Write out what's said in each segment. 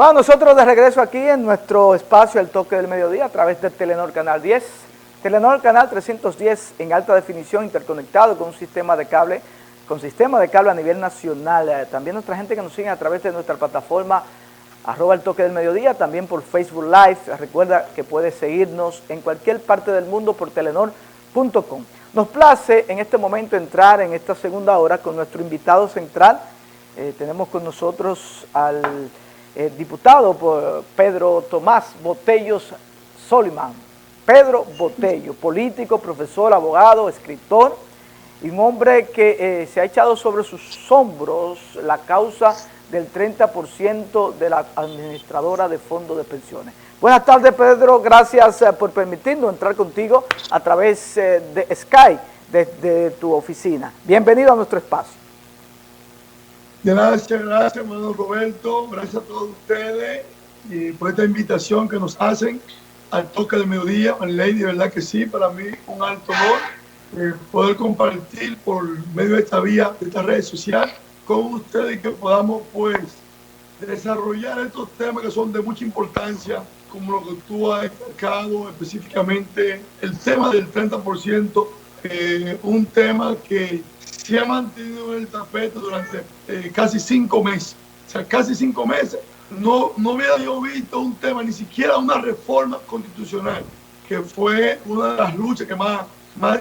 Bueno, nosotros de regreso aquí en nuestro espacio El Toque del Mediodía a través de Telenor Canal 10. Telenor Canal 310 en alta definición, interconectado con un sistema de cable, a nivel nacional. También nuestra gente que nos sigue a través de nuestra plataforma @El Toque del Mediodía, también por Facebook Live. Recuerda que puedes seguirnos en cualquier parte del mundo por telenor.com. Nos place en este momento entrar en esta segunda hora con nuestro invitado central. Tenemos con nosotros al diputado Pedro Tomás Botellos Soliman. Pedro Botello, político, profesor, abogado, escritor, y un hombre que se ha echado sobre sus hombros la causa del 30% de la administradora de fondos de pensiones. Buenas tardes, Pedro, gracias por permitirnos entrar contigo a través de Skype, desde tu oficina. Bienvenido a nuestro espacio. Gracias, hermano Roberto, gracias a todos ustedes por esta invitación que nos hacen al Toque del Mediodía. Ley, de verdad que sí, para mí un alto honor poder compartir por medio de esta vía, de esta red social, con ustedes y que podamos pues desarrollar estos temas que son de mucha importancia, como lo que tú has destacado específicamente, el tema del 30%, un tema que se ha mantenido en el tapete durante casi 5 meses. O sea, casi 5 meses no había yo visto un tema, ni siquiera una reforma constitucional, que fue una de las luchas que más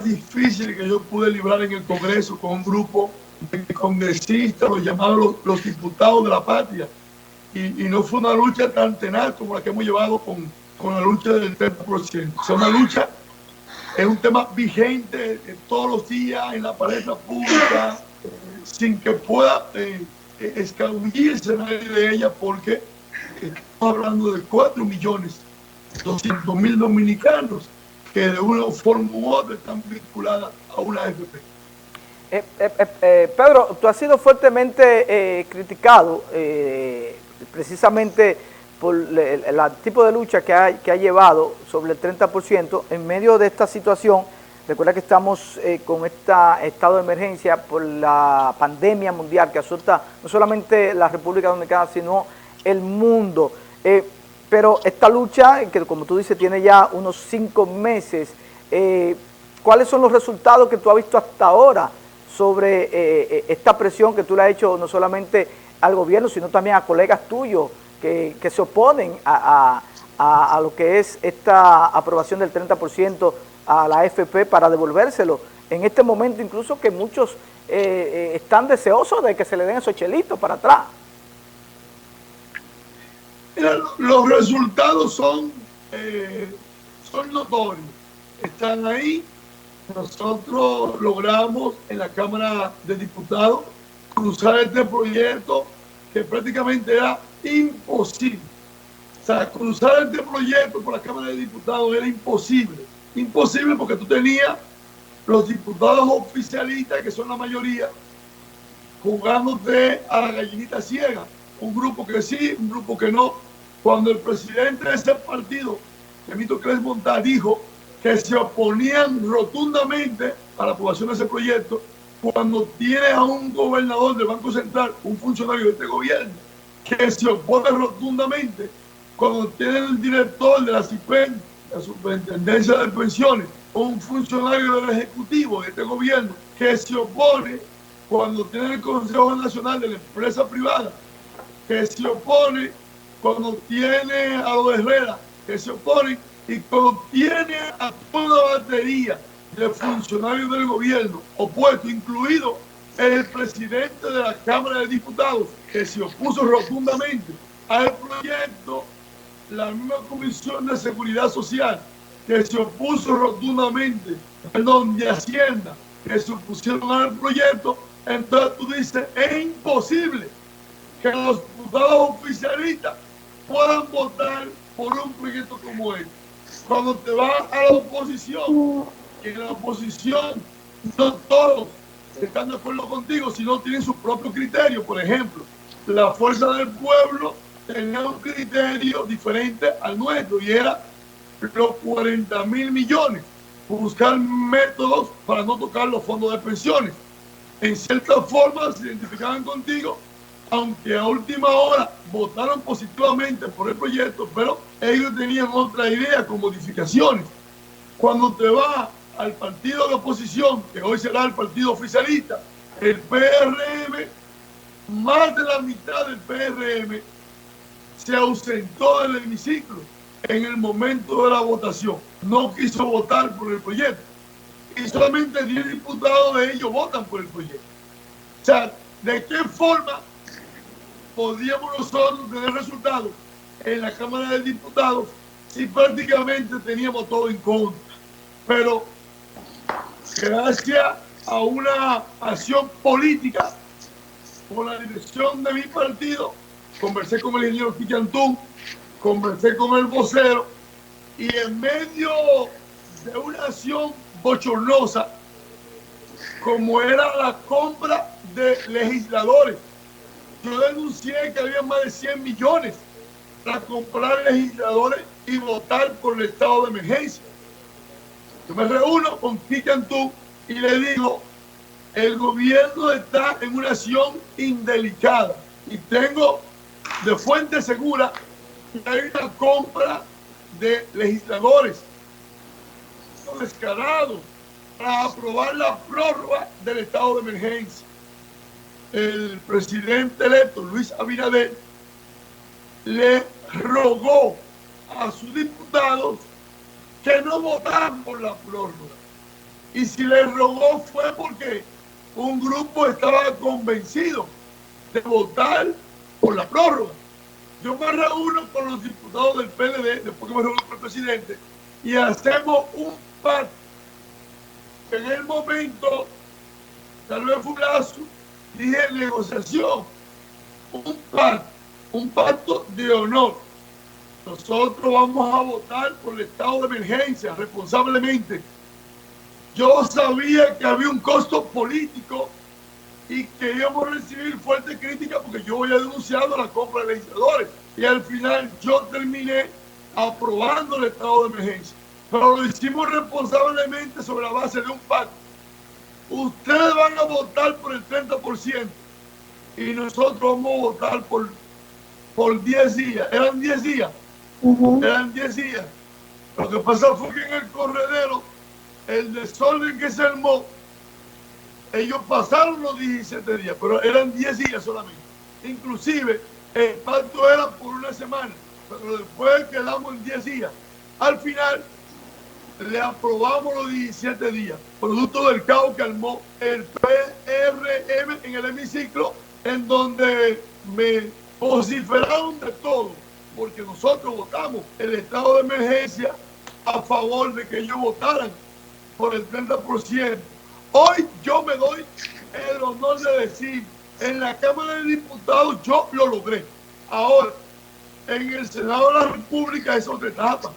difíciles que yo pude librar en el Congreso con un grupo de congresistas, los llamados los diputados de la patria. Y no fue una lucha tan tenaz como la que hemos llevado con la lucha del 30%. O sea, una lucha, es un tema vigente todos los días en la palestra pública, sin que pueda escabullirse nadie de ella, porque estamos hablando de 4.200.000 dominicanos que de una forma u otra están vinculadas a una AFP. Pedro, tú has sido fuertemente criticado precisamente por el tipo de lucha que ha llevado sobre el 30% en medio de esta situación. Recuerda que estamos con este estado de emergencia por la pandemia mundial que azota no solamente la República Dominicana, sino el mundo. Pero esta lucha, que como tú dices, tiene ya unos 5 meses, ¿cuáles son los resultados que tú has visto hasta ahora sobre esta presión que tú le has hecho no solamente al gobierno, sino también a colegas tuyos que se oponen a lo que es esta aprobación del 30% a la AFP para devolvérselo? En este momento incluso que muchos están deseosos de que se le den esos chelitos para atrás. Mira, los resultados son notorios, están ahí. Nosotros logramos en la Cámara de Diputados cruzar este proyecto que prácticamente era imposible. O sea, cruzar este proyecto por la Cámara de Diputados era imposible. Imposible porque tú tenías los diputados oficialistas, que son la mayoría, jugándote a la gallinita ciega. Un grupo que sí, un grupo que no. Cuando el presidente de ese partido, Benito Cresmontal, dijo que se oponían rotundamente a la aprobación de ese proyecto, cuando tiene a un gobernador del Banco Central, un funcionario de este gobierno, que se opone rotundamente, cuando tiene el director de la CIPEN, la Superintendencia de Pensiones, un funcionario del Ejecutivo de este gobierno, que se opone, cuando tiene el Consejo Nacional de la Empresa Privada, que se opone, cuando tiene a los Herrera, que se opone, y cuando tiene a toda una batería de funcionarios del gobierno opuestos, incluido el presidente de la Cámara de Diputados, que se opuso rotundamente al proyecto, la misma Comisión de Seguridad Social, que se opuso rotundamente, perdón, de Hacienda, que se opusieron al proyecto. Entonces tú dices, es imposible que los diputados oficialistas puedan votar por un proyecto como este. Cuando te vas a la oposición, que en la oposición no todos están de acuerdo contigo, sino tienen su propio criterio. Por ejemplo, la Fuerza del Pueblo tenía un criterio diferente al nuestro y era los 40.000 millones, buscar métodos para no tocar los fondos de pensiones. En cierta forma se identificaban contigo aunque a última hora votaron positivamente por el proyecto, pero ellos tenían otra idea con modificaciones. Cuando te vas al partido de oposición, que hoy será el partido oficialista, el PRM, más de la mitad del PRM se ausentó del hemiciclo en el momento de la votación. No quiso votar por el proyecto. Y solamente 10 diputados de ellos votan por el proyecto. O sea, ¿de qué forma podíamos nosotros tener resultados en la Cámara de Diputados si prácticamente teníamos todo en contra? Pero gracias a una acción política con la dirección de mi partido, conversé con el ingeniero Quillantún, conversé con el vocero, y en medio de una acción bochornosa, como era la compra de legisladores, yo denuncié que había más de 100 millones para comprar legisladores y votar por el estado de emergencia. Yo me reúno con Quillantún y le digo, el gobierno está en una acción indelicada y tengo de fuente segura que hay una compra de legisladores descarados para aprobar la prórroga del estado de emergencia. El presidente electo, Luis Abinader, le rogó a sus diputados que no votaran por la prórroga. Y si le rogó fue porque un grupo estaba convencido de votar por la prórroga. Yo me reúno con los diputados del PLD, después que me reúno con el presidente, y hacemos un pacto. En el momento, tal vez fue un lazo, dije negociación, un pacto de honor. Nosotros vamos a votar por el estado de emergencia responsablemente. Yo sabía que había un costo político y que íbamos a recibir fuerte crítica porque yo había denunciado la compra de legisladores. Y al final yo terminé aprobando el estado de emergencia. Pero lo hicimos responsablemente sobre la base de un pacto. Ustedes van a votar por el 30% y nosotros vamos a votar por 10 días. Eran 10 días. Eran 10 días. Lo que pasó fue que en el corredero, el desorden que se armó, ellos pasaron los 17 días, pero eran 10 días solamente. Inclusive, el pacto era por una semana, pero después quedamos en 10 días. Al final, le aprobamos los 17 días, producto del caos que armó el PRM en el hemiciclo, en donde me vociferaron de todo, porque nosotros votamos el estado de emergencia a favor de que ellos votaran por el 30%. Hoy yo me doy el honor de decir, en la Cámara de Diputados yo lo logré. Ahora, en el Senado de la República es otra etapa.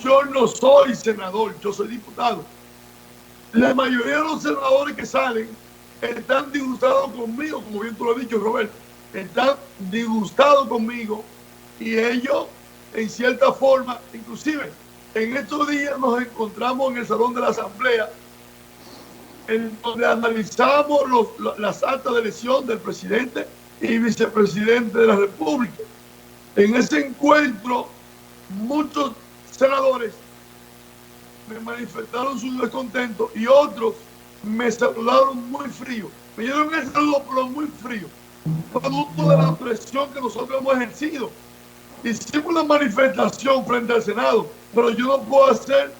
Yo no soy senador, yo soy diputado. La mayoría de los senadores que salen están disgustados conmigo, como bien tú lo has dicho, Roberto. Están disgustados conmigo y ellos, en cierta forma, inclusive, en estos días nos encontramos en el Salón de la Asamblea, en donde analizamos las actas de elección del presidente y vicepresidente de la República. En ese encuentro, muchos senadores me manifestaron su descontento y otros me saludaron muy frío. Me dieron el saludo, pero muy frío, producto de la presión que nosotros hemos ejercido. Hicimos una manifestación frente al Senado, pero yo no puedo hacer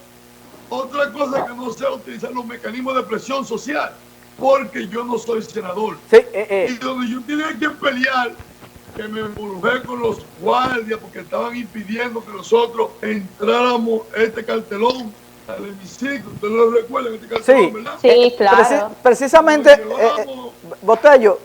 otra cosa que no sea utilizar los mecanismos de presión social, porque yo no soy senador. Sí, Y donde yo tenía que pelear, que me involucré con los guardias porque estaban impidiendo que nosotros entráramos este cartelón al hemiciclo. ¿Ustedes lo recuerdan, este cartelón, sí, verdad? Sí, claro. Precisamente, Botello,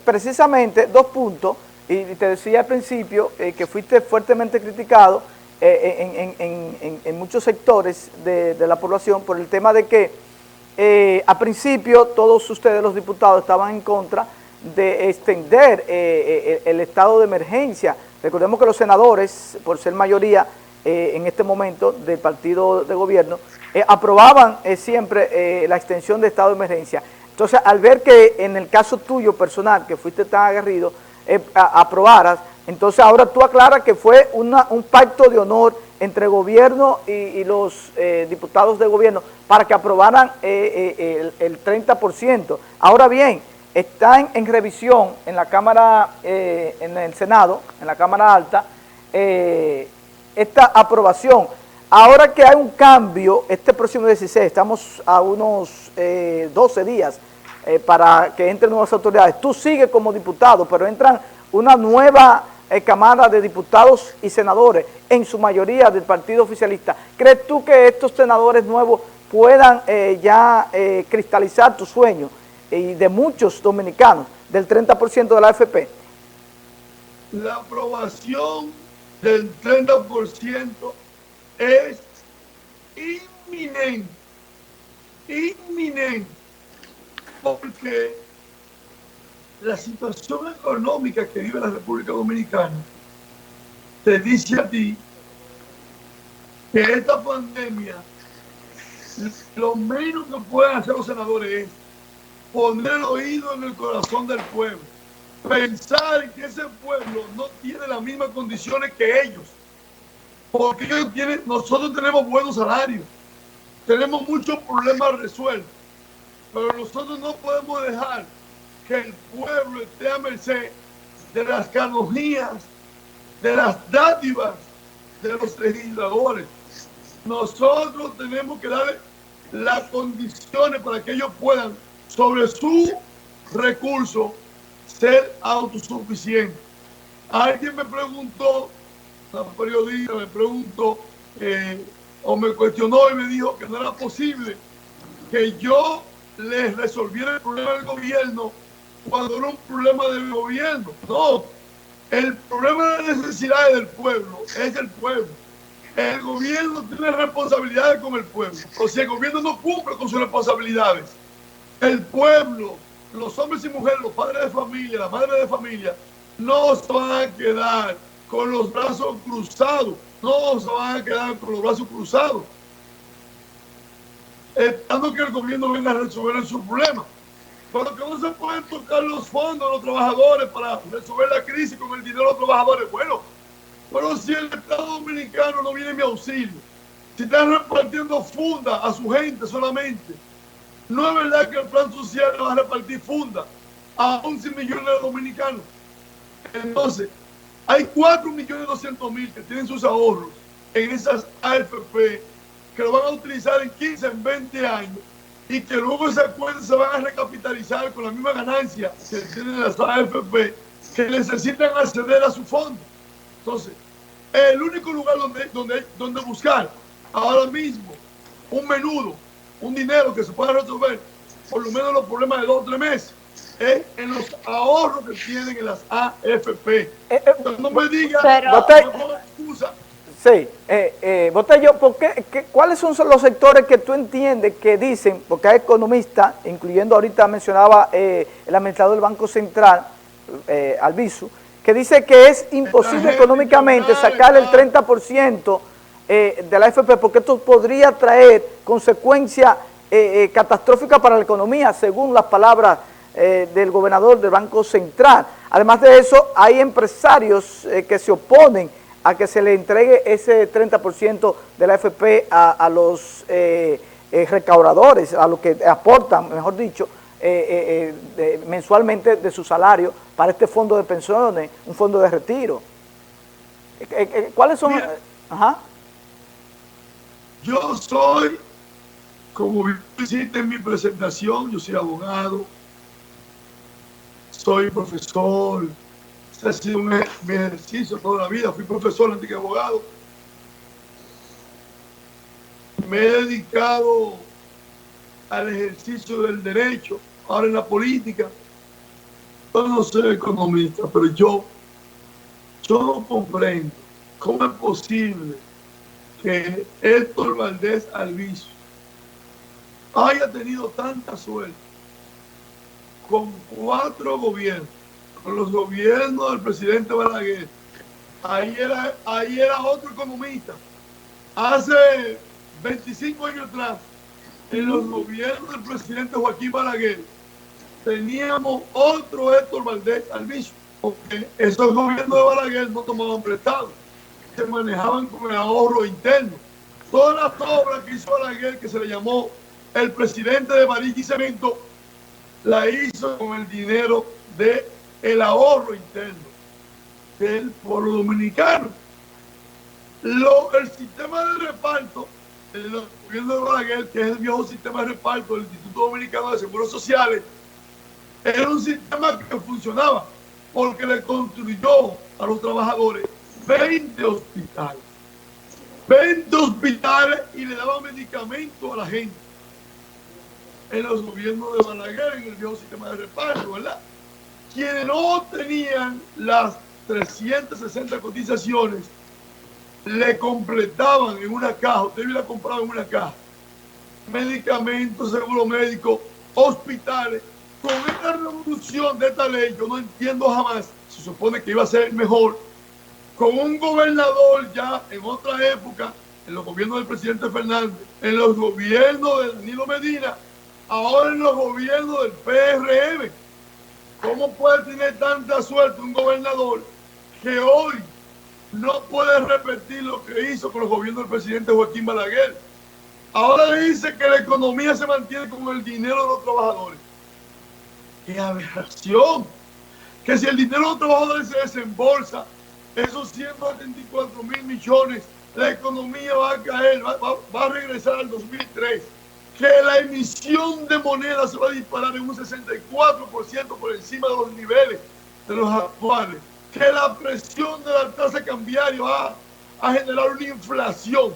precisamente 2 puntos, y te decía al principio que fuiste fuertemente criticado en muchos sectores de la población por el tema de que a principio todos ustedes los diputados estaban en contra de extender el estado de emergencia. Recordemos que los senadores, por ser mayoría en este momento del partido de gobierno, aprobaban siempre la extensión de estado de emergencia. Entonces, al ver que en el caso tuyo personal, que fuiste tan aguerrido, aprobaras. Entonces ahora tú aclaras que fue un pacto de honor entre gobierno y los diputados de gobierno para que aprobaran el 30%. Ahora bien, están en revisión en la Cámara, en el Senado, en la Cámara Alta, esta aprobación. Ahora que hay un cambio, este próximo 16, estamos a unos 12 días para que entren nuevas autoridades. Tú sigues como diputado, pero entran una nueva Cámara de Diputados y Senadores, en su mayoría del partido oficialista. ¿Crees tú que estos senadores nuevos puedan ya cristalizar tu sueño y de muchos dominicanos del 30% de la AFP? La aprobación del 30% es inminente, porque la situación económica que vive la República Dominicana te dice a ti que esta pandemia, lo menos que pueden hacer los senadores es poner el oído en el corazón del pueblo, pensar que ese pueblo no tiene las mismas condiciones que ellos, porque nosotros tenemos buenos salarios, tenemos muchos problemas resueltos, pero nosotros no podemos dejar que el pueblo esté a merced de las canonjías, de las dádivas de los legisladores. Nosotros tenemos que darle las condiciones para que ellos puedan, sobre su recurso, ser autosuficientes. Alguien me preguntó, una periodista me preguntó, o me cuestionó y me dijo que no era posible que yo les resolviera el problema del gobierno cuando era un problema del gobierno. No, el problema de las necesidades del pueblo es el pueblo. El gobierno tiene responsabilidades con el pueblo. O sea, el gobierno no cumple con sus responsabilidades. El pueblo, los hombres y mujeres, los padres de familia, las madres de familia, no se van a quedar con los brazos cruzados. No se van a quedar con los brazos cruzados, esperando que el gobierno venga a resolver su problema. Pero que no se pueden tocar los fondos de los trabajadores para resolver la crisis con el dinero de los trabajadores. Bueno, pero si el Estado Dominicano no viene en mi auxilio, si están repartiendo funda a su gente solamente, no es verdad que el plan social le va a repartir funda a 11 millones de dominicanos. Entonces, hay 4.200.000 que tienen sus ahorros en esas AFP, que lo van a utilizar en 15, en 20 años, y que luego esas cuentas se van a recapitalizar con la misma ganancia que tienen las AFP, que necesitan acceder a su fondo. Entonces, el único lugar donde buscar ahora mismo un menudo, un dinero que se pueda resolver por lo menos los problemas de 2 o 3 meses, es en los ahorros que tienen en las AFP. No me digan, no me pongan excusa. Sí, Botello, ¿cuáles son los sectores que tú entiendes que dicen, porque hay economistas, incluyendo ahorita mencionaba el administrador del Banco Central, Albizu, que dice que es imposible económicamente sacar el 30% de la AFP, porque esto podría traer consecuencias catastróficas para la economía, según las palabras del gobernador del Banco Central? Además de eso, hay empresarios que se oponen a que se le entregue ese 30% de la AFP a los recaudadores, a los que aportan, mejor dicho, mensualmente de su salario para este fondo de pensiones, un fondo de retiro. ¿Cuáles son? Mira, ajá. Yo soy, como hiciste en mi presentación, yo soy abogado, soy profesor. Ha sido mi ejercicio toda la vida. Fui profesor antes que abogado. Me he dedicado al ejercicio del derecho, ahora en la política. Yo no soy economista, pero yo no comprendo cómo es posible que Héctor Valdés Albizu haya tenido tanta suerte con 4 gobiernos, con los gobiernos del presidente Balaguer. Ahí era otro economista. Hace 25 años atrás, en los gobiernos del presidente Joaquín Balaguer, teníamos otro Héctor Valdés Albizu. porque esos gobiernos de Balaguer no tomaban prestado, se manejaban con el ahorro interno. Todas las obras que hizo Balaguer, que se le llamó el presidente de Varilla y Cemento, la hizo con el dinero del ahorro interno del pueblo dominicano. El sistema de reparto del gobierno de Balaguer, que es el viejo sistema de reparto del Instituto Dominicano de Seguros Sociales, era un sistema que funcionaba porque le construyó a los trabajadores 20 hospitales. 20 hospitales y le daban medicamentos a la gente. En los gobiernos de Balaguer, en el viejo sistema de reparto, ¿verdad? Quienes no tenían las 360 cotizaciones, le completaban en una caja, usted la compraba en una caja, medicamentos, seguro médico, hospitales. Con esta revolución de esta ley, yo no entiendo jamás, se supone que iba a ser mejor, con un gobernador ya en otra época, en los gobiernos del presidente Fernández, en los gobiernos de Danilo Medina, ahora en los gobiernos del PRM. ¿Cómo puede tener tanta suerte un gobernador que hoy no puede repetir lo que hizo con los gobiernos del presidente Joaquín Balaguer? Ahora dice que la economía se mantiene con el dinero de los trabajadores. ¡Qué aberración! Que si el dinero de los trabajadores se desembolsa, esos 174.000 millones, la economía va a caer, va a regresar al 2003. Que la emisión de moneda se va a disparar en un 64% por encima de los niveles de los actuales. Que la presión de la tasa cambiaria va a generar una inflación.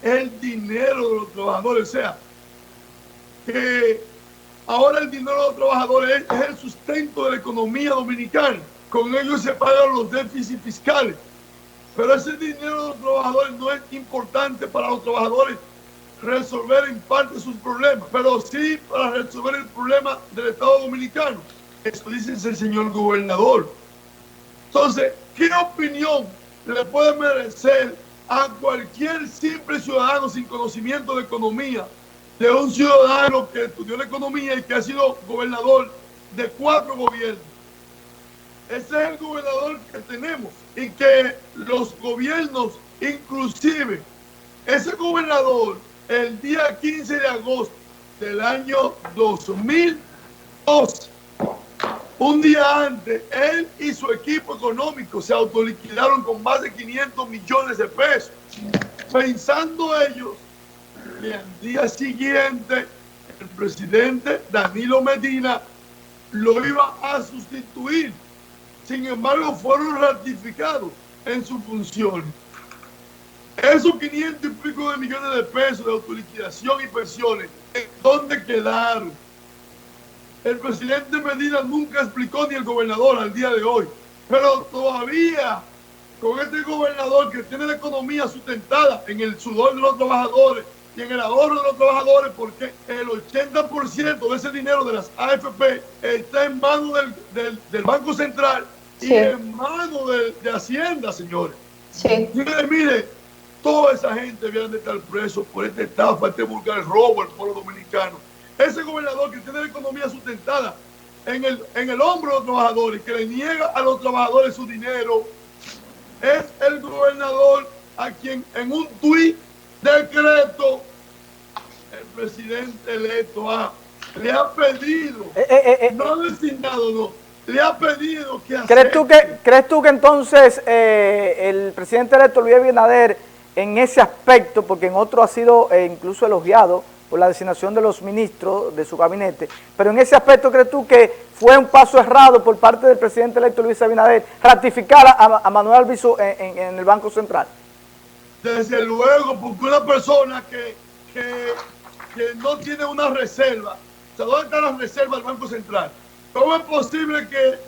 El dinero de los trabajadores, o sea, que ahora el dinero de los trabajadores es el sustento de la economía dominicana. Con ellos se pagan los déficits fiscales. Pero ese dinero de los trabajadores no es importante para los trabajadores resolver en parte sus problemas, pero sí para resolver el problema del Estado Dominicano. Eso dice el señor gobernador. Entonces, ¿qué opinión le puede merecer a cualquier simple ciudadano sin conocimiento de economía, de un ciudadano que estudió la economía y que ha sido gobernador de 4 gobiernos? Ese es el gobernador que tenemos y que los gobiernos, inclusive ese gobernador, el día 15 de agosto del año 2012, un día antes, él y su equipo económico se autoliquidaron con más de 500 millones de pesos, pensando ellos que al día siguiente el presidente Danilo Medina lo iba a sustituir. Sin embargo, fueron ratificados en sus funciones. Esos 500 y pico de millones de pesos de autoliquidación y pensiones, ¿en dónde quedaron? El presidente Medina nunca explicó, ni el gobernador al día de hoy. Pero todavía, con este gobernador que tiene la economía sustentada en el sudor de los trabajadores y en el ahorro de los trabajadores, porque el 80% de ese dinero de las AFP está en manos del Banco Central y en manos de Hacienda, señores. Sí. Mire, toda esa gente viene de estar preso por esta estafa, este vulgar robo al pueblo dominicano. Ese gobernador que tiene la economía sustentada en el hombro de los trabajadores, que le niega a los trabajadores su dinero, es el gobernador a quien en un tuit decreto el presidente electo le ha pedido, no designado, no, le ha pedido que ¿Crees tú que entonces el presidente electo Luis Abinader en ese aspecto, porque en otro ha sido incluso elogiado por la designación de los ministros de su gabinete, pero en ese aspecto crees tú que fue un paso errado por parte del presidente electo Luis Abinader ratificar a Manuel Albizu en el Banco Central? Desde luego, porque una persona que no tiene una reserva, o sea, ¿dónde está la reserva del Banco Central? ¿Cómo es posible que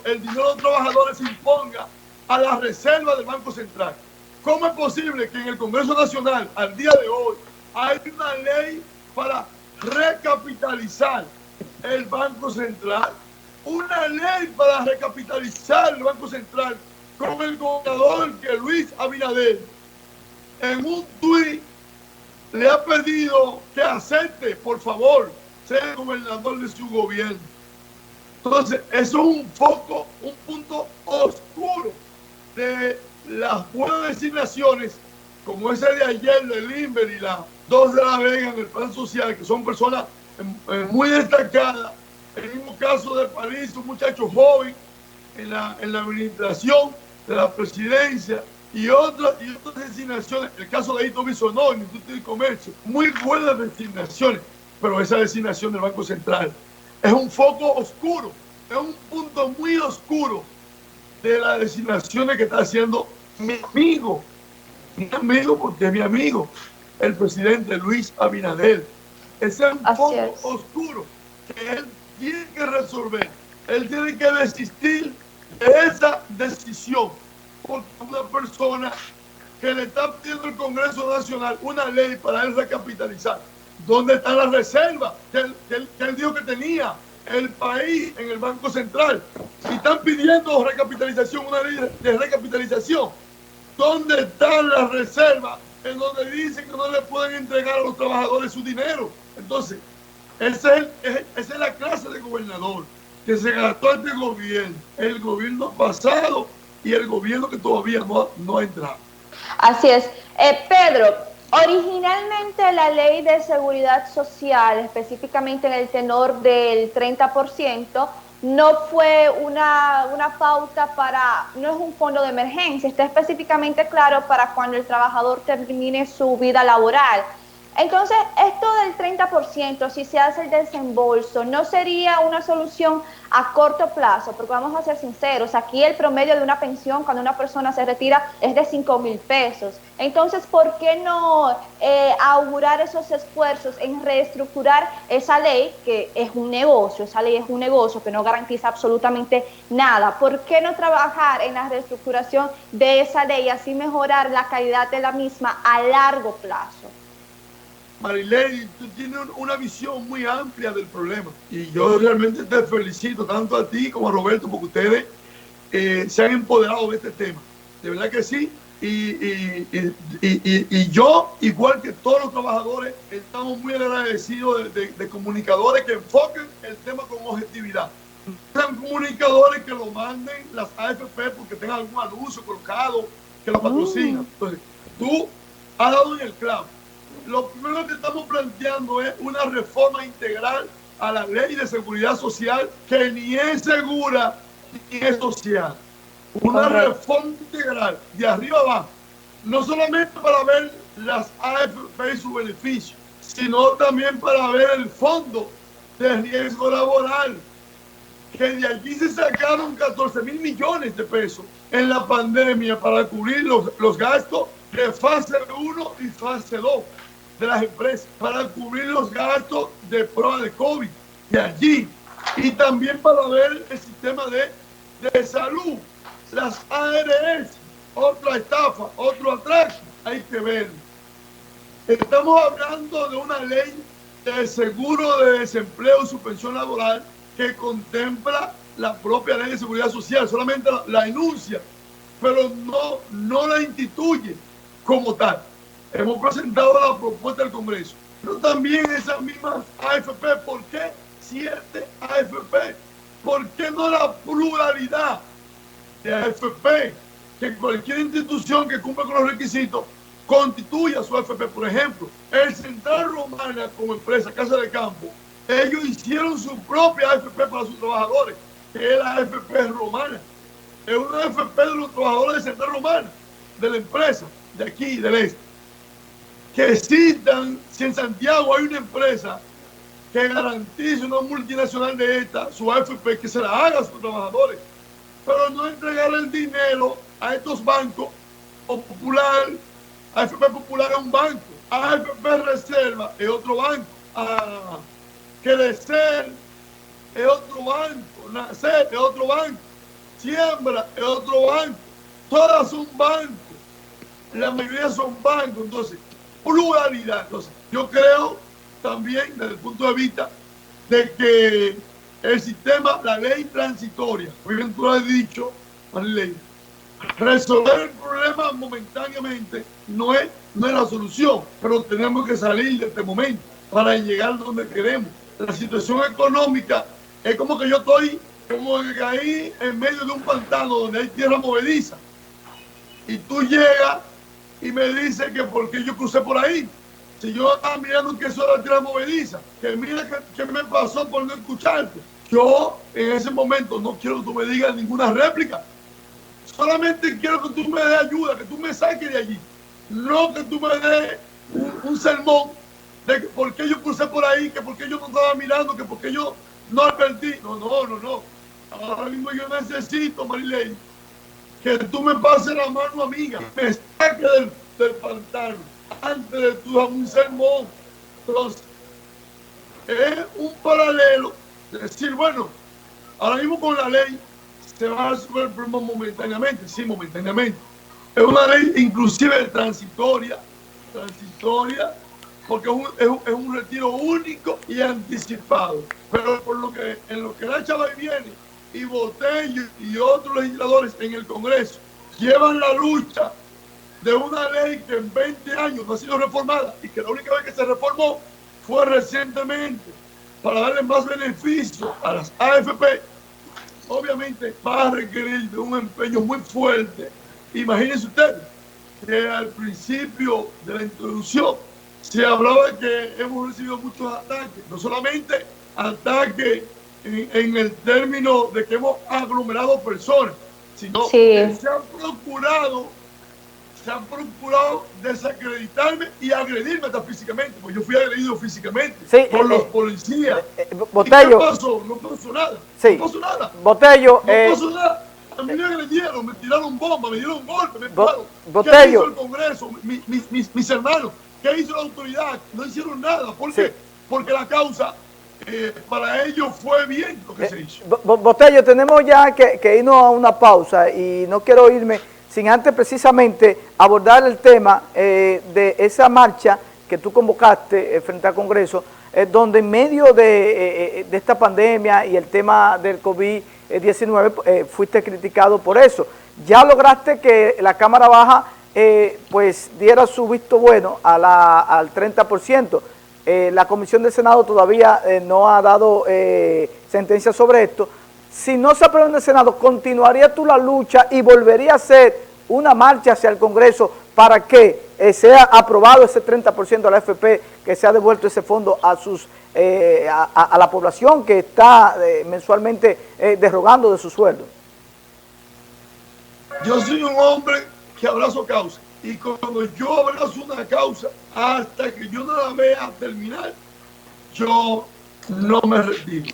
el dinero de los trabajadores se imponga a la reserva del Banco Central? ¿Cómo es posible que en el Congreso Nacional, al día de hoy, hay una ley para recapitalizar el Banco Central? Una ley para recapitalizar el Banco Central con el gobernador que Luis Abinader en un tuit le ha pedido que acepte, por favor, ser el gobernador de su gobierno. Entonces, eso es un foco, un punto oscuro de las buenas designaciones, como ese de ayer de Limber y las dos de La Vega en el plan social, que son personas muy destacadas. El mismo caso de París, un muchacho joven en la administración de la presidencia y otras designaciones. El caso de Hito Bisonó en el Instituto de Comercio, muy buenas designaciones, pero esa designación del Banco Central es un foco oscuro, es un punto muy oscuro de las designaciones que está haciendo mi amigo porque es mi amigo, el presidente Luis Abinader. Ese es un foco oscuro que él tiene que resolver. Él tiene que desistir de esa decisión, porque una persona que le está pidiendo al Congreso Nacional una ley para él recapitalizar. ¿Dónde están las reservas que él dijo que tenía el país en el Banco Central? Y están pidiendo recapitalización, una ley de recapitalización. ¿Dónde están las reservas en donde dicen que no le pueden entregar a los trabajadores su dinero? Entonces, esa es la clase de gobernador que se gastó este gobierno, el gobierno pasado y el gobierno que todavía no ha entrado. Así es. Pedro, originalmente la ley de seguridad social, específicamente en el tenor del 30%, no fue una pauta para, no es un fondo de emergencia, está específicamente claro para cuando el trabajador termine su vida laboral. Entonces, esto del 30%, si se hace el desembolso, ¿no sería una solución a corto plazo? Porque vamos a ser sinceros, aquí el promedio de una pensión cuando una persona se retira es de 5,000 pesos. Entonces, ¿por qué no augurar esos esfuerzos en reestructurar esa ley, que es un negocio, esa ley es un negocio que no garantiza absolutamente nada? ¿Por qué no trabajar en la reestructuración de esa ley y así mejorar la calidad de la misma a largo plazo? Marilei, tú tienes una visión muy amplia del problema y yo realmente te felicito tanto a ti como a Roberto porque ustedes se han empoderado de este tema, de verdad que sí, y yo, igual que todos los trabajadores, estamos muy agradecidos de comunicadores que enfoquen el tema con objetividad. Sean comunicadores que lo manden las AFP porque tengan algún anuncio colocado que lo patrocinan. Entonces, tú has dado en el clavo. Lo primero que estamos planteando es una reforma integral a la ley de seguridad social que ni es segura ni es social. Una reforma integral de arriba abajo, no solamente para ver las AFP y su beneficio, sino también para ver el fondo de riesgo laboral, que de allí se sacaron 14,000 millones de pesos en la pandemia para cubrir los gastos de fase 1 y fase 2 de las empresas, para cubrir los gastos de prueba de COVID de allí, y también para ver el sistema de salud, las ARS, otra estafa, otro atraco, hay que ver. Estamos hablando de una ley de seguro de desempleo y suspensión laboral que contempla la propia ley de seguridad social, solamente la enuncia, pero no la instituye como tal. Hemos presentado la propuesta del Congreso, pero también esas mismas AFP. ¿Por qué 7 AFP? ¿Por qué no la pluralidad de AFP? Que cualquier institución que cumpla con los requisitos constituya su AFP. Por ejemplo, el Central Romana como empresa, Casa de Campo, ellos hicieron su propia AFP para sus trabajadores, que es la AFP Romana. Es una AFP de los trabajadores de Central Romana, de la empresa, de aquí, del este. Que existan, si en Santiago hay una empresa que garantice una multinacional de esta, su AFP, que se la haga a sus trabajadores, pero no entregarle el dinero a estos bancos, o Popular, AFP Popular es un banco, AFP Reserva es otro banco, Crecer es otro banco, Nacer es otro banco, Siembra es otro banco, todas son bancos, la mayoría son bancos. Entonces, pluralidad. Entonces, yo creo también desde el punto de vista de que el sistema, la ley transitoria, muy bien tú lo has dicho, Marilei, resolver el problema momentáneamente no es la solución, pero tenemos que salir de este momento para llegar donde queremos. La situación económica es como que yo estoy como que caí en medio de un pantano donde hay tierra movediza. Y tú llegas y me dices que por qué yo crucé por ahí. Si yo estaba mirando que eso era tierra movediza, que mira que me pasó por no escucharte. Yo en ese momento no quiero que tú me digas ninguna réplica. Solamente quiero que tú me des ayuda, que tú me saques de allí. No que tú me des un sermón de que por qué yo crucé por ahí, que por qué yo no estaba mirando, que por qué yo no advertí. No. Ahora mismo yo necesito, Marilyn, que tú me pases la mano amiga, me saques del pantano antes de tú dar un sermón. Entonces, es un paralelo de decir, bueno, ahora mismo con la ley se va a resolver el problema momentáneamente, sí, momentáneamente. Es una ley inclusive transitoria, porque es un retiro único y anticipado. Pero en lo que la Chava viene y Botello y otros legisladores en el Congreso llevan la lucha de una ley que en 20 años no ha sido reformada y que la única vez que se reformó fue recientemente para darle más beneficio a las AFP, obviamente va a requerir de un empeño muy fuerte. Imagínense ustedes que al principio de la introducción se hablaba de que hemos recibido muchos ataques, no solamente ataques en el término de que hemos aglomerado personas, sino que se han procurado desacreditarme y agredirme hasta físicamente, porque yo fui agredido físicamente por los policías. Botello. ¿Qué pasó? No pasó nada. Sí. No pasó nada. Botello. No pasó nada. A mí me agredieron, me tiraron bombas, me dieron golpes, me empujaron. Botello. ¿Qué hizo el Congreso? Mis hermanos. ¿Qué hizo la autoridad? No hicieron nada. ¿Por qué? Porque la causa para ellos fue bien lo que se hizo. Botello, tenemos ya que irnos a una pausa y no quiero irme sin antes precisamente abordar el tema de esa marcha que tú convocaste frente al Congreso, donde en medio de esta pandemia y el tema del COVID-19 fuiste criticado por eso. Ya lograste que la Cámara Baja pues diera su visto bueno al 30%. La Comisión del Senado todavía no ha dado sentencia sobre esto. Si no se aprueba en el Senado, ¿continuaría tú la lucha y volvería a ser una marcha hacia el Congreso para que sea aprobado ese 30% de la AFP, que se ha devuelto ese fondo a la población que está mensualmente derogando de su sueldo? Yo soy un hombre que abrazo causa, y cuando yo abrazo una causa, hasta que yo no la vea terminar, yo no me retiro.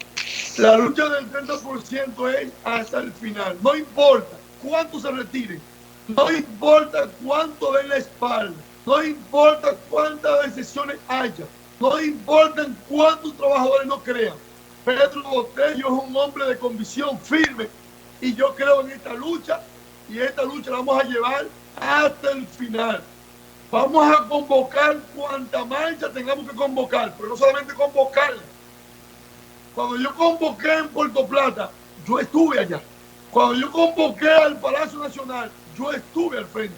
La lucha del 30% es hasta el final. No importa cuánto se retire, no importa cuánto den la espalda, no importa cuántas decisiones haya, no importa cuántos trabajadores no crean. Pedro Botello es un hombre de convicción firme y yo creo en esta lucha, y esta lucha la vamos a llevar hasta el final. Vamos a convocar cuanta marcha tengamos que convocar, pero no solamente convocarla. Cuando yo convoqué en Puerto Plata, yo estuve allá. Cuando yo convoqué al Palacio Nacional, yo estuve al frente.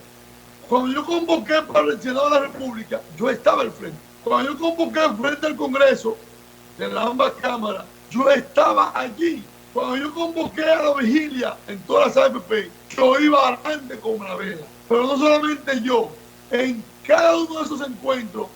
Cuando yo convoqué para el Senado de la República, yo estaba al frente. Cuando yo convoqué al frente del Congreso, de las ambas cámaras, yo estaba allí. Cuando yo convoqué a la vigilia en todas las AFP, yo iba adelante con la vela. Pero no solamente yo, en cada uno de esos encuentros,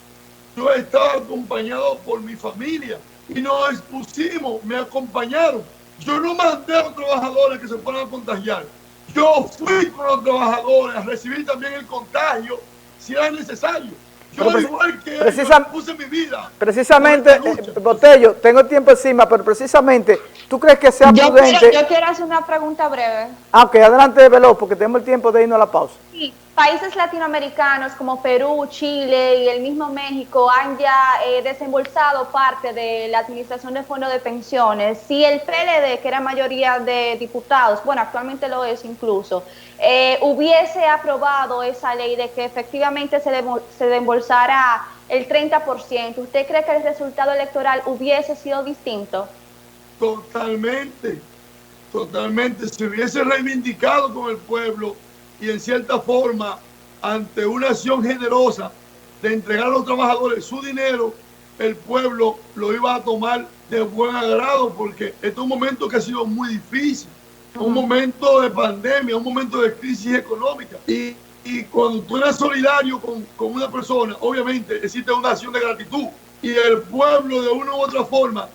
yo estaba acompañado por mi familia y nos expusimos, me acompañaron. Yo no mandé a los trabajadores que se fueran a contagiar. Yo fui con los trabajadores a recibir también el contagio si era necesario. Yo igual que yo puse mi vida. Precisamente, Botello, tengo el tiempo encima, pero precisamente, ¿tú crees que sea prudente? Yo quiero hacer una pregunta breve. Ok, adelante, veloz, porque tenemos el tiempo de irnos a la pausa. Sí, países latinoamericanos como Perú, Chile y el mismo México han ya desembolsado parte de la administración de fondos de pensiones. Si el PLD, que era mayoría de diputados, bueno, actualmente lo es incluso, hubiese aprobado esa ley de que efectivamente se desembolsara el 30%, ¿usted cree que el resultado electoral hubiese sido distinto? Totalmente, totalmente. Se hubiese reivindicado con el pueblo y en cierta forma, ante una acción generosa de entregar a los trabajadores su dinero, el pueblo lo iba a tomar de buen agrado, porque este es un momento que ha sido muy difícil, un momento de pandemia, un momento de crisis económica. Y cuando tú eres solidario con una persona, obviamente existe una acción de gratitud, y el pueblo de una u otra forma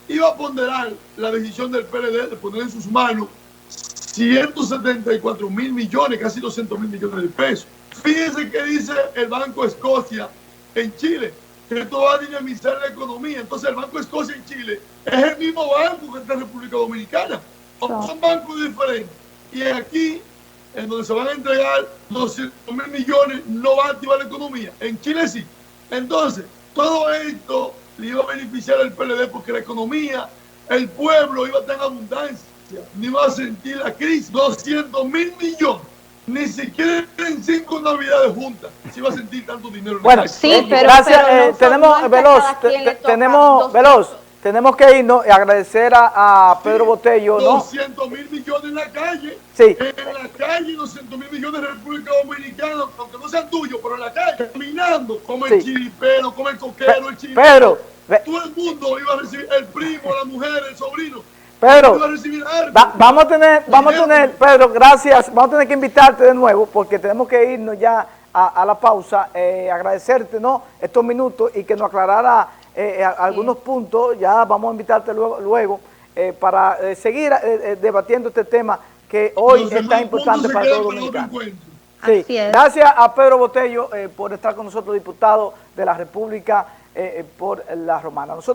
iba a ponderar la decisión del PLD de poner en sus manos 174 mil millones, casi 200 mil millones de pesos. Fíjense que dice el Banco Escocia en Chile, que esto va a dinamizar la economía. Entonces el Banco Escocia en Chile es el mismo banco que está en República Dominicana. Son bancos diferentes. Y aquí, en donde se van a entregar 200 mil millones, no va a activar la economía. En Chile sí. Entonces, todo esto le iba a beneficiar al PLD, porque la economía, el pueblo iba a estar en abundancia, ni iba a sentir la crisis. 200 mil millones. Ni siquiera en 5 navidades juntas se iba a sentir tanto dinero. Bueno, sí, pero gracias. pero tenemos Veloz, tenemos que irnos y agradecer a Pedro Botello, ¿no? 200 mil millones en la calle. Sí. En la calle, 200 mil millones en República Dominicana, aunque no sean tuyos, pero en la calle, caminando, como el chiripero, como el coquero, el chiripero. Todo el mundo iba a recibir, el primo, la mujer, el sobrino. Pedro, vamos a tener, Pedro, gracias, vamos a tener que invitarte de nuevo, porque tenemos que irnos ya a la pausa, agradecerte, ¿no?, estos minutos, y que nos aclarara algunos puntos. Ya vamos a invitarte luego para seguir debatiendo este tema que hoy es tan importante para todos los dominicanos. Sí. Gracias a Pedro Botello por estar con nosotros, diputado de la República por La Romana. Nosotros